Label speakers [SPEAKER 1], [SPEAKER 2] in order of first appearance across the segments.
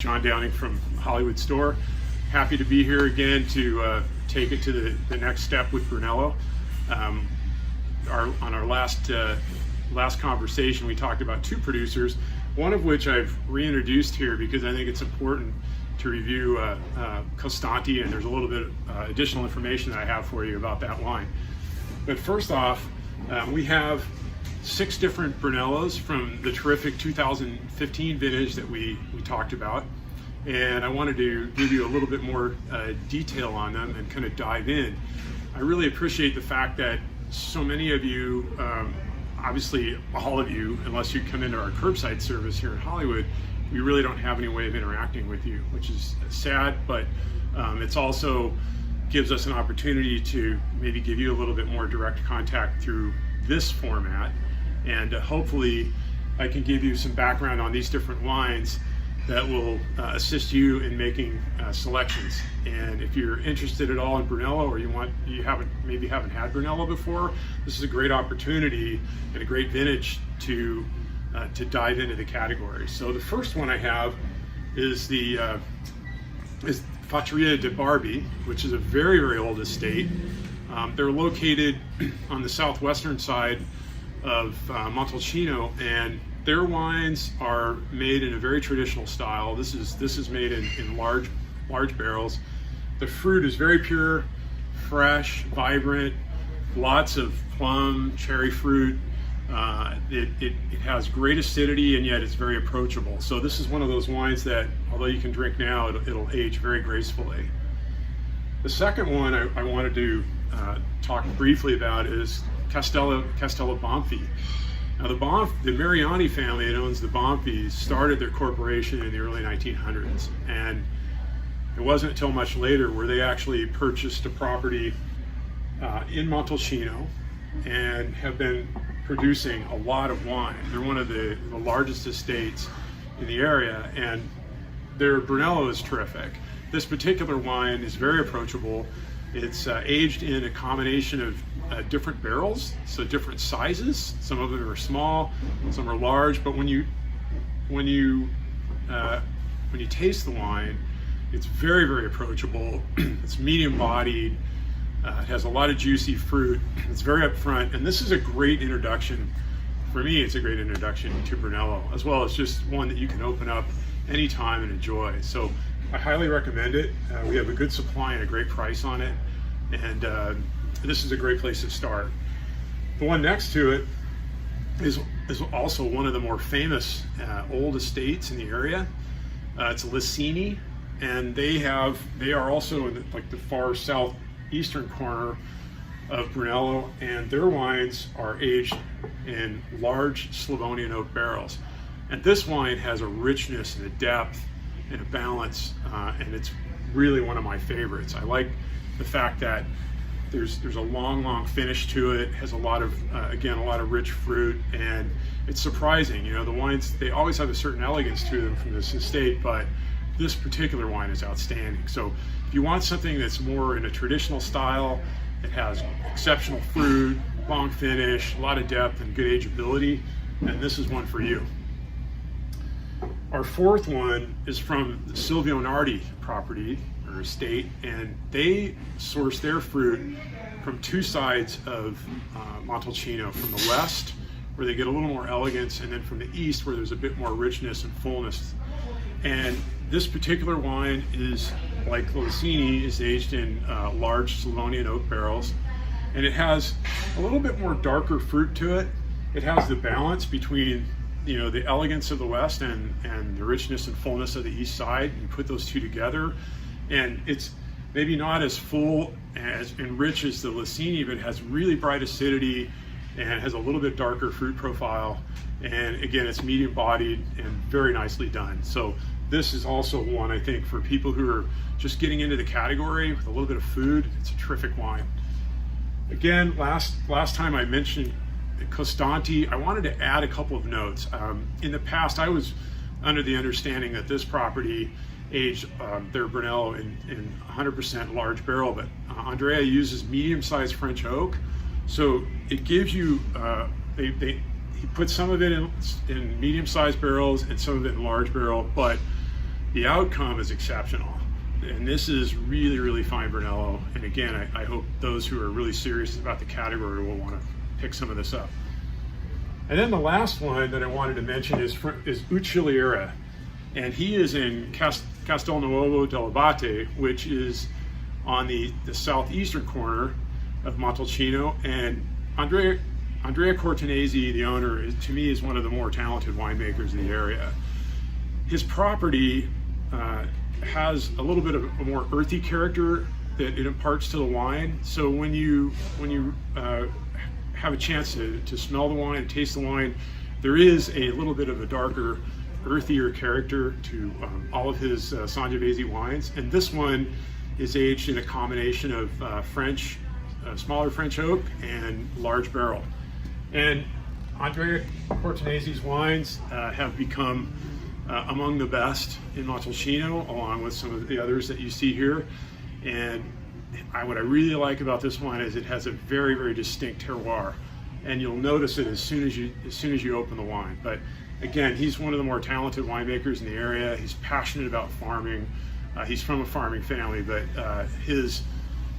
[SPEAKER 1] John Downing from Hollywood Store. Happy to be here again to take it to the next step with Brunello. On our last conversation, we talked about two producers, one of which I've reintroduced here because I think it's important to review Costante, and there's a little bit additional information that I have for you about that wine. But first off, we have 6 different Brunellos from the terrific 2015 vintage that we talked about, and I wanted to give you a little bit more detail on them and kind of dive in. I really appreciate the fact that so many of you, obviously all of you, unless you come into our curbside service here in Hollywood, we really don't have any way of interacting with you, which is sad, but it's also gives us an opportunity to maybe give you a little bit more direct contact through this format. And hopefully I can give you some background on these different wines that will assist you in making selections. And if you're interested at all in Brunello, or you haven't had Brunello before, this is a great opportunity and a great vintage to dive into the category. So the first one I have is is Factoria de Barbie, which is a very, very old estate. They're located on the southwestern side of Montalcino, and their wines are made in a very traditional style. This is made in large barrels. The fruit is very pure, fresh, vibrant, lots of plum, cherry fruit. It has great acidity, and yet it's very approachable. So this is one of those wines that, although you can drink now, it'll age very gracefully. The second one I wanted to talk briefly about is Castella Bonfi. Now the Mariani family that owns the Bonfis started their corporation in the early 1900s, and it wasn't until much later where they actually purchased a property in Montalcino and have been producing a lot of wine. They're one of the largest estates in the area, and their Brunello is terrific. This particular wine is very approachable. It's aged in a combination of different barrels, so different sizes. Some of them are small, some are large. But when you taste the wine, it's very, very approachable. It's medium bodied. It has a lot of juicy fruit. It's very upfront, and this is a great introduction. For me, it's a great introduction to Brunello, as well as just one that you can open up anytime and enjoy. So I highly recommend it. We have a good supply and a great price on it, and this is a great place to start. The one next to it is also one of the more famous old estates in the area. It's Lissini, and they are also in the far southeastern corner of Brunello, and their wines are aged in large Slavonian oak barrels. And this wine has a richness and a depth and a balance, and it's really one of my favorites. I like the fact that there's a long finish to it. Has a lot of again, a lot of rich fruit, and it's surprising. You know, the wines, they always have a certain elegance to them from this estate, but this particular wine is outstanding. So if you want something that's more in a traditional style, it has exceptional fruit, long finish, a lot of depth, and good ageability, then this is one for you. Our fourth one is from the Silvio Nardi property or estate, and they source their fruit from 2 sides of Montalcino, from the west, where they get a little more elegance, and then from the east, where there's a bit more richness and fullness. And this particular wine is, like Lissini, is aged in large Slavonian oak barrels, and it has a little bit more darker fruit to it. It has the balance between the elegance of the west and the richness and fullness of the east side. You put those two together, and it's maybe not as full and rich as the Lissini, but it has really bright acidity and has a little bit darker fruit profile. And again, it's medium bodied and very nicely done. So this is also one, I think, for people who are just getting into the category with a little bit of food. It's a terrific wine. Again, last time I mentioned Costante, I wanted to add a couple of notes. In the past, I was under the understanding that this property aged their Brunello in 100% large barrel, but Andrea uses medium-sized French oak, so it gives you he put some of it in medium-sized barrels and some of it in large barrel, but the outcome is exceptional. And this is really, really fine Brunello. And again, I hope those who are really serious about the category will want to pick some of this up. And then the last one that I wanted to mention is Uchilira. And he is in Castelnuovo dell'Abate, which is on the southeastern corner of Montalcino. And Andrea Cortinesi, the owner, to me is one of the more talented winemakers in the area. His property has a little bit of a more earthy character that it imparts to the wine. So when you have a chance to smell the wine, taste the wine, there is a little bit of a darker, earthier character to all of his Sangiovese wines. And this one is aged in a combination of smaller French oak and large barrel. And Andrea Cortinesi's wines have become among the best in Montalcino, along with some of the others that you see here. And what I really like about this wine is it has a very, very distinct terroir, and you'll notice it as soon as you open the wine. But again, he's one of the more talented winemakers in the area. He's passionate about farming. He's from a farming family, but his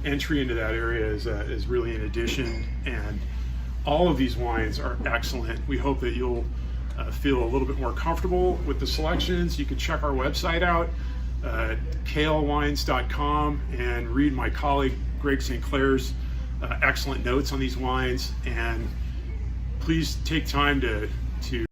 [SPEAKER 1] entry into that area is really an addition. And all of these wines are excellent. We hope that you'll feel a little bit more comfortable with the selections. You can check our website out, KLWines.com, and read my colleague Greg St. Clair's excellent notes on these wines. And please take time to